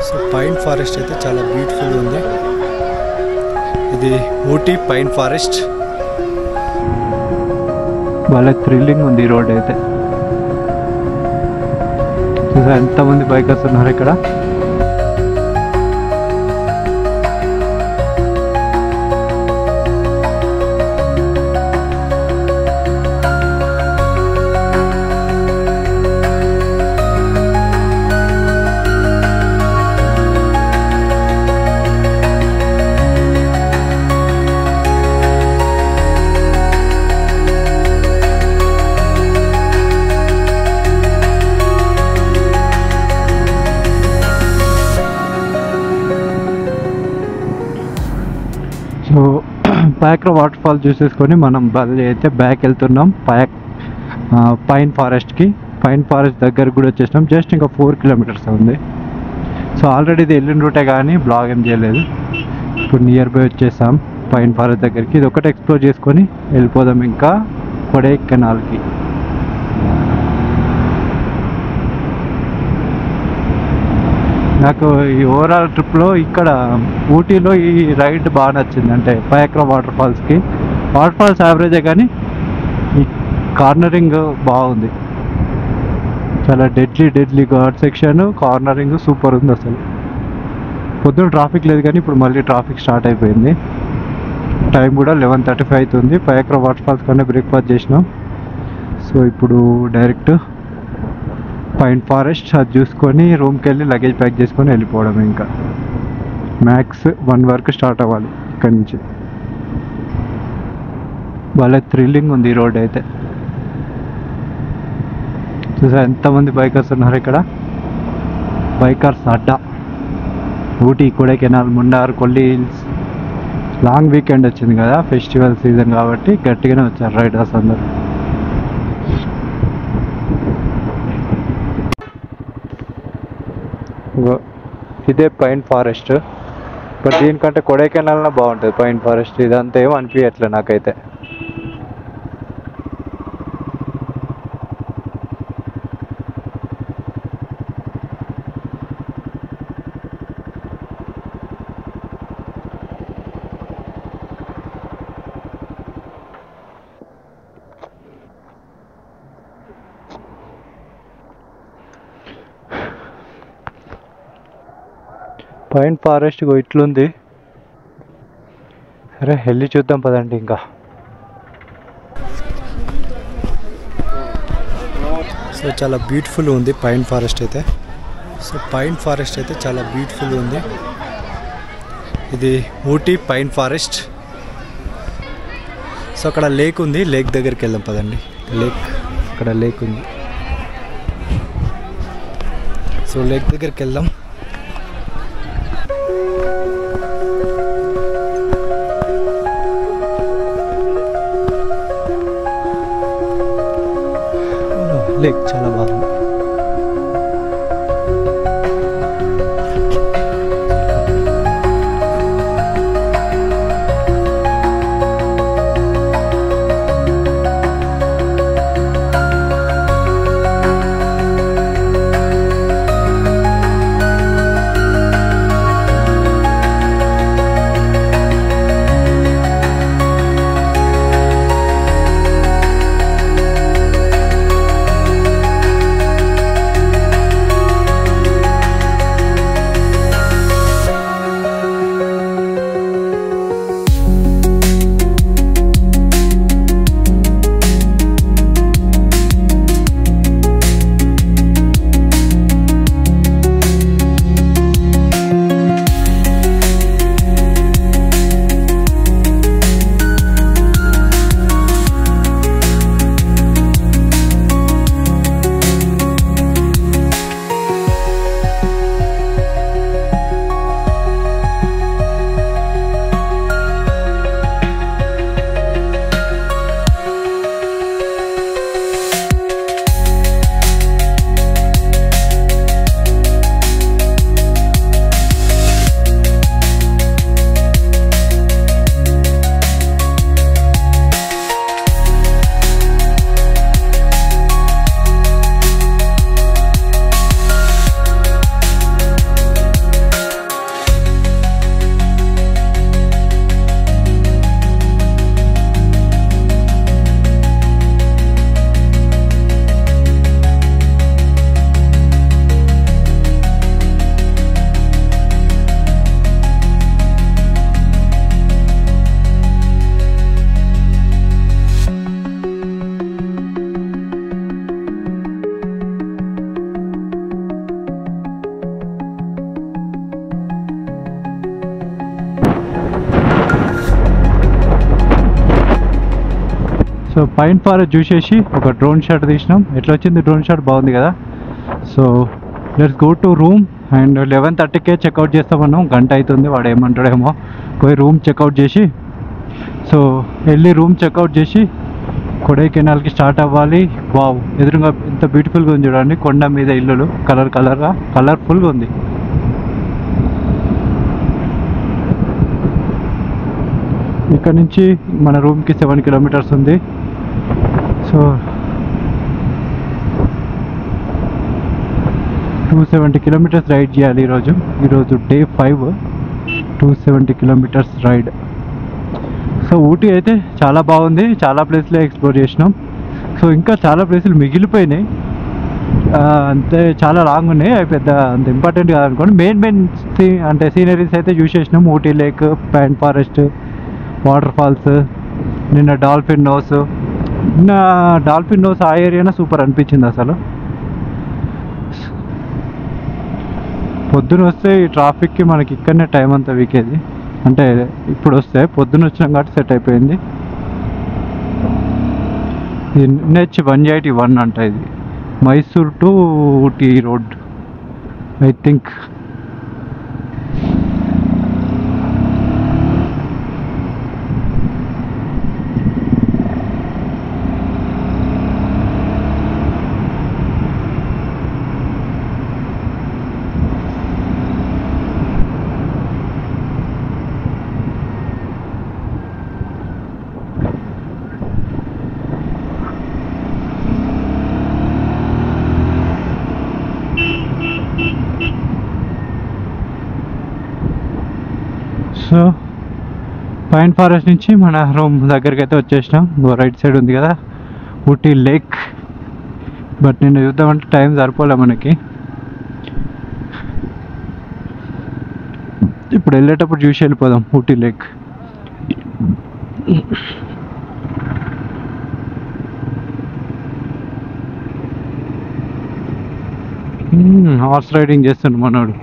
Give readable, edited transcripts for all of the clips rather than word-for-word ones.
So pine forest అయితే చాలా beautiful ఉంది. ఇది ఊటీ పైన్ ఫారెస్ట్. వాళ్ళ థ్రిల్లింగ్ ఉంది ఈ రోడ్ అయితే. ఎంతమంది బైకర్స్ ఉన్నారు ఇక్కడ. సో ప్యాక్రా వాటర్ ఫాల్ చూసేసుకొని మనం బదిలీ అయితే బ్యాక్ వెళ్తున్నాం పైన్ ఫారెస్ట్కి. పైన్ ఫారెస్ట్ దగ్గర కూడా వచ్చేసినాం. జస్ట్ ఇంకా 4 కిలోమీటర్స్ ఉంది. సో ఆల్రెడీ ఇది వెళ్ళిన రూటే కానీ బ్లాగ్ ఏం చేయలేదు. ఇప్పుడు నియర్ బై వచ్చేసాం పైన్ ఫారెస్ట్ దగ్గరికి. ఇది ఒకటి ఎక్స్ప్లోర్ చేసుకొని వెళ్ళిపోదాం ఇంకా కొడైకెనాల్కి. నాకు ఈ ఓవరాల్ ట్రిప్లో ఇక్కడ ఊటీలో ఈ రైడ్ బాగా నచ్చింది. అంటే ప్యాక్రా వాటర్ ఫాల్స్కి. వాటర్ ఫాల్స్ యావరేజే కానీ ఈ కార్నరింగ్ బాగుంది. చాలా deadly ghat section. Cornering super ఉంది అసలు. పొద్దున్న ట్రాఫిక్ లేదు కానీ ఇప్పుడు మళ్ళీ ట్రాఫిక్ స్టార్ట్ అయిపోయింది. టైం కూడా 11:35 అవుతుంది. ప్యాక్రా వాటర్ ఫాల్స్ కన్నా బ్రేక్ఫాస్ట్ చేసినాం. సో ఇప్పుడు డైరెక్ట్ పైన్ ఫారెస్ట్ అది చూసుకొని రూమ్కి వెళ్ళి లగేజ్ ప్యాక్ చేసుకొని వెళ్ళిపోవడం. ఇంకా మ్యాక్స్ 1 వరకు స్టార్ట్ అవ్వాలి ఇక్కడి నుంచి. వాళ్ళ థ్రిల్లింగ్ ఉంది ఈ రోడ్ అయితే. చూసా ఎంతమంది బైకర్స్ ఉన్నారు ఇక్కడ. బైకర్స్ అడ్డా. Ooty, Kodaikanal, Munnar, Kolli hills. Long weekend వచ్చింది కదా, ఫెస్టివల్ సీజన్ కాబట్టి గట్టిగానే వచ్చారు రైడర్స్ అందరు. ఇదే పైన్ ఫారెస్ట్. బట్ దీనికంటే కొడైకెనాల్నే బాగుంటుంది పైన్ ఫారెస్ట్. ఇదంతా ఏమో అనిపించట్లే నాకైతే. పైన్ ఫారెస్ట్ ఇట్లుంది. సరే వెళ్ళి చూద్దాం పదండి. ఇంకా సో చాలా బ్యూటిఫుల్ ఉంది పైన్ ఫారెస్ట్ అయితే. సో పైన్ ఫారెస్ట్ అయితే చాలా బ్యూటిఫుల్ ఉంది. ఇది ఊటీ పైన్ ఫారెస్ట్. సో అక్కడ లేక్ ఉంది. లేక్ దగ్గరికి వెళ్దాం పదండి. అక్కడ లేక్ ఉంది. సో లేక్ దగ్గరికి వెళ్దాం. లేక్ చాలా బాగుంది. సో పైన్ ఫారెస్ట్ చూసేసి ఒక డ్రోన్ షాట్ తీసినాం. ఎట్లా వచ్చింది డ్రోన్ షాట్? బాగుంది కదా. So let's go to room. And 11:30కే చెక్అవుట్ చేస్తామన్నాం. గంట అవుతుంది, వాడు ఏమంటాడేమో. పోయి రూమ్ చెక్అవుట్ చేసి, సో వెళ్ళి రూమ్ చెక్అవుట్ చేసి కొడైకెనాల్కి స్టార్ట్ అవ్వాలి. వావ్, ఎదురుగా ఎంత బ్యూటిఫుల్గా ఉంది చూడండి. కొండ మీద ఇల్లులు కలర్ఫుల్గా ఉంది. ఇక్కడ నుంచి మన రూమ్కి 7 కిలోమీటర్స్ ఉంది. సో 270 కిలోమీటర్స్ రైడ్ చేయాలి ఈరోజు day 5. 270 kilometres ride. So Ooty అయితే చాలా బాగుంది. చాలా ప్లేస్లే ఎక్స్ప్లోర్ చేసినాం. సో ఇంకా చాలా ప్లేసులు మిగిలిపోయినాయి. అంతే చాలా లాంగ్ ఉన్నాయి. అవి పెద్ద అంత ఇంపార్టెంట్ కాదనుకోండి. మెయిన్ అంటే సీనరీస్ అయితే చూసేసినాం. Ooty lake, pine forest, waterfalls, నిన్న డాల్ఫిన్ నోస్ ఆ ఏరియానే సూపర్ అనిపించింది అసలు. పొద్దున వస్తే ఈ ట్రాఫిక్కి మనకి ఇక్కడనే టైం అంతా వీకేది. అంటే ఇప్పుడు వస్తే పొద్దున వచ్చినాం కాబట్టి సెట్ అయిపోయింది. ఇది NH 181 అంట. ఇది Mysore to Ooty road I think. So pine forest నుంచి మన రూమ్ దగ్గరికి అయితే వచ్చేసినాం. రైట్ సైడ్ ఉంది కదా ఊటీ లేక్. బట్ నిన్న చూద్దామంటే టైం సరిపోలే మనకి. ఇప్పుడు వెళ్ళేటప్పుడు చూసి వెళ్ళిపోదాం ఊటీ లేక్. హార్స్ రైడింగ్ చేస్తుండు మనోడు.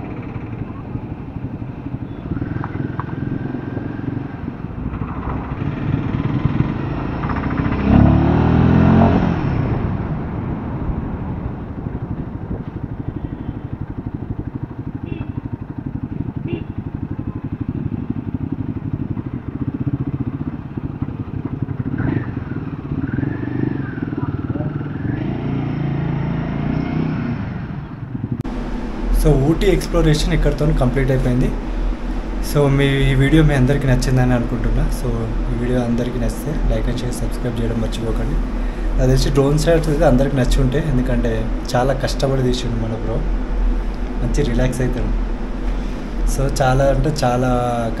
సో ఊటీ ఎక్స్ప్లోరేషన్ ఇక్కడితో కంప్లీట్ అయిపోయింది. సో ఈ వీడియో మీ అందరికీ నచ్చిందని అనుకుంటున్నా. సో ఈ వీడియో అందరికీ నచ్చితే లైక్ అండ్ షేర్, సబ్స్క్రైబ్ చేయడం మర్చిపోకండి. అది తెలిసి డ్రోన్ షాట్స్ అయితే అందరికి నచ్చి ఉంటాయి. ఎందుకంటే చాలా కష్టపడి తీసిండు మన బ్రో. మంచి రిలాక్స్ అవుతాడు. సో చాలా అంటే చాలా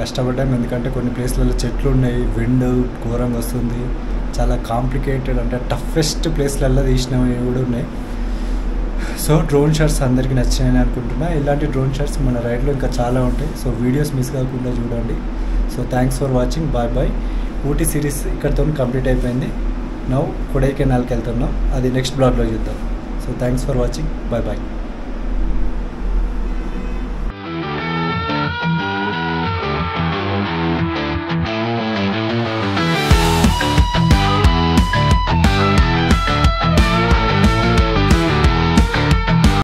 కష్టపడ్డాం. ఎందుకంటే కొన్ని ప్లేస్లలో చెట్లు ఉన్నాయి, విండ్ ఘోరంగా వస్తుంది. చాలా కాంప్లికేటెడ్ అంటే టఫెస్ట్ ప్లేస్లలో తీసినవి కూడా ఉన్నాయి. సో డ్రోన్ షాట్స్ అందరికీ నచ్చాయని అనుకుంటున్నా. ఇలాంటి డ్రోన్ షాట్స్ మన రైడ్లో ఇంకా చాలా ఉంటాయి. సో వీడియోస్ మిస్ కాకుండా చూడండి. So thanks for watching. Bye. Ooty series ఇక్కడితో కంప్లీట్ అయిపోయింది. నౌ కొడైకెనాల్కి వెళ్తున్నాం. అది నెక్స్ట్ బ్లాగ్లో చూద్దాం. So thanks for watching. Bye.